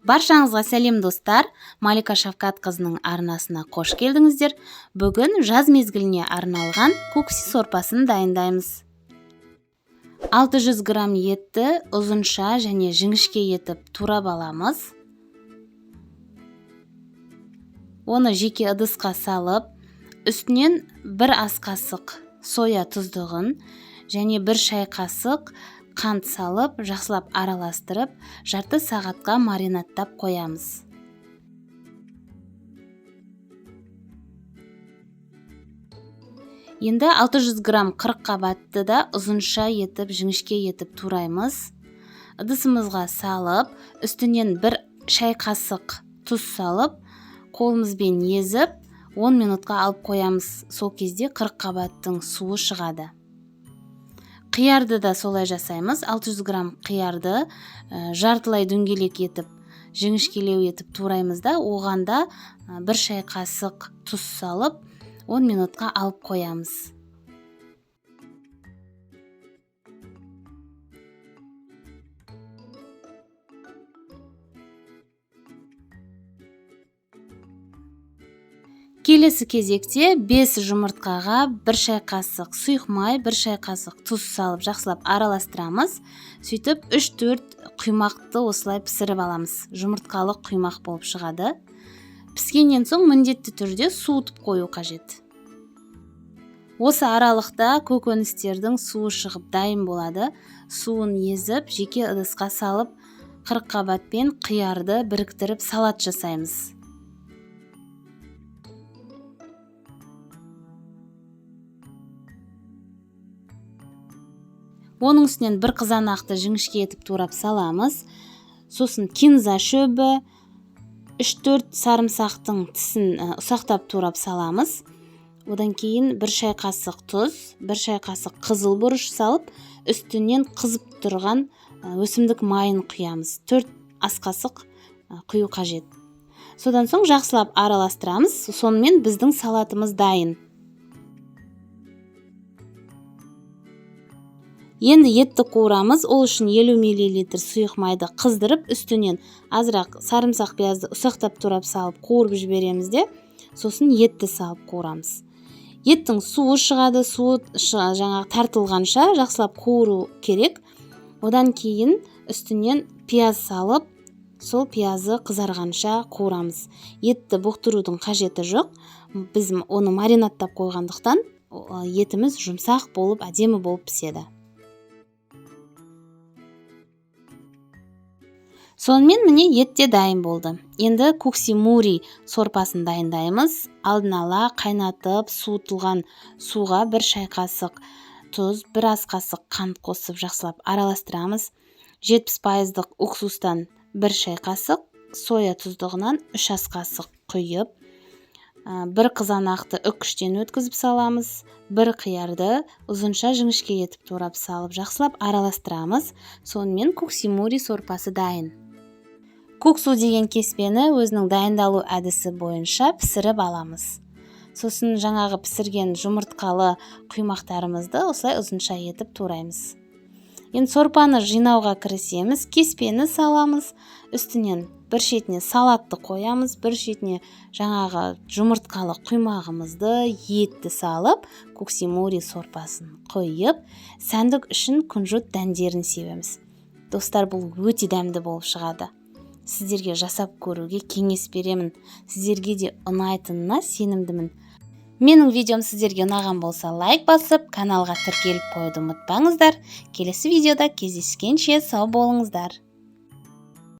Баршаңызға сәлем достар, Малика Шавкат қызының арнасына қош келдіңіздер. Бүгін жаз мезгіліне арналған кукси сорпасын дайындаймыз. 600 грамм етті ұзынша және жіңішке етіп турап аламыз. Оны жеке ыдысқа салып, үстінен 1 ас қасық соя тұздығын және 1 шай қасық қант салып, жақсылап араластырып, жарты сағатқа маринадтап қоямыз. Енді 600 грамм 40 қабатты да ұзынша етіп, жіңішке етіп тураймыз. Ыдысымызға салып, үстінен 1 шай қасық тұз салып, қолымызбен езіп, 10 минутқа алып қоямыз. Сол кезде 40 қабаттың суы шығады. Қиярды да солай жасаймыз. 600 грамм қиярды жартылай дөңгелек етіп, жіңішкелеу етіп тураймыз да, оғанда 1 шай қасық тұз салып, 10 минутқа алып қоямыз. Келесі кезекте 5 жұмыртқаға 1 шай қасық сұйық май, 1 шай қасық тұз салып жақсылап араластырамыз. Сөйтіп 3-4 құймақты осылай пісіріп аламыз. Жұмыртқалық құймақ болып шығады. Піскеннен соң міндетті түрде суытып қою қажет. Осы аралықта көкөністердің суы шығып дайын болады. Суын езіп, жеке ыдысқа салып, 40 қабатпен қиярды біріктіріп салат жасаймыз. Оның үстінен 1 қызанақты жіңішке етіп турап саламыз. Сосын кинза шөбі, 3-4 сарымсақтың тісін ұсақтап турап саламыз. Одан кейін 1 шай қасық тұз, 1 шай қасық қызыл бұрыш салып, үстінен қызып тұрған өсімдік майын құямыз. 4 ас қасық құю қажет. Содан соң жақсылап араластырамыз. Сонымен біздің салатымыз дайын. Енді етті қуырамыз. Ол үшін 50 мл сұйық майды қыздырып, үстінен азырақ сарымсақ пиязды ұсақтап турап салып қуырып жібереміз де, сосын етті салып қуырамыз. Еттің суы шығады, суы жаңағы тартылғанша жақсылап қуыру керек. Одан кейін үстінен пияз салып, сол пиязы қызарғанша қуырамыз. Етті бұқтырудың қажеті жоқ. Біз оны маринадтап қойғандықтан етіміз жұмсақ болып, әдемі болып піседі. Сонымен міне етте дайын болды. Енді кукси мури сорпасын дайындаймыз. Алдын ала қайнатып, суытылған суға 1 шай қасық тұз, 1 ас қасық қант қосып жақсылап араластырамыз. 70% уксустан 1 шай қасық, соя тұздығынан 3 ас қасық құйып, 1 қызанақты үккіштен өткізіп саламыз. 1 қиярды ұзынша жіңішке етіп турап салып жақсылап араластырамыз. Сонымен кукси мури сорпасы дайын. Куксу деген кеспені өзінің дайындалу әдісі бойынша пісіріп аламыз. Сосын жаңағы пісірген жұмыртқалы құймақтарымызды осылай ұзынша етіп тураймыз. Енді сорпаны жинауға кірісеміз. Кеспені саламыз. Үстінен 1 шетіне салатты қоямыз, 1 шетіне жаңағы жұмыртқалы құймағымызды, етті салып, кукси мури сорпасын қойып, сәндік үшін күнжіт дәндерін себеміз. Достар, бұл өте дәмді болып шығады. Сіздерге жасап көруге кеңес беремін. Сіздерге де ұнайтынына сенімдімін. Менің видеом сіздерге ұнаған болса, лайк басып, каналға тіркеліп қоюды ұмытпаңыздар. Келесі видеода кездескенше сау болыңыздар.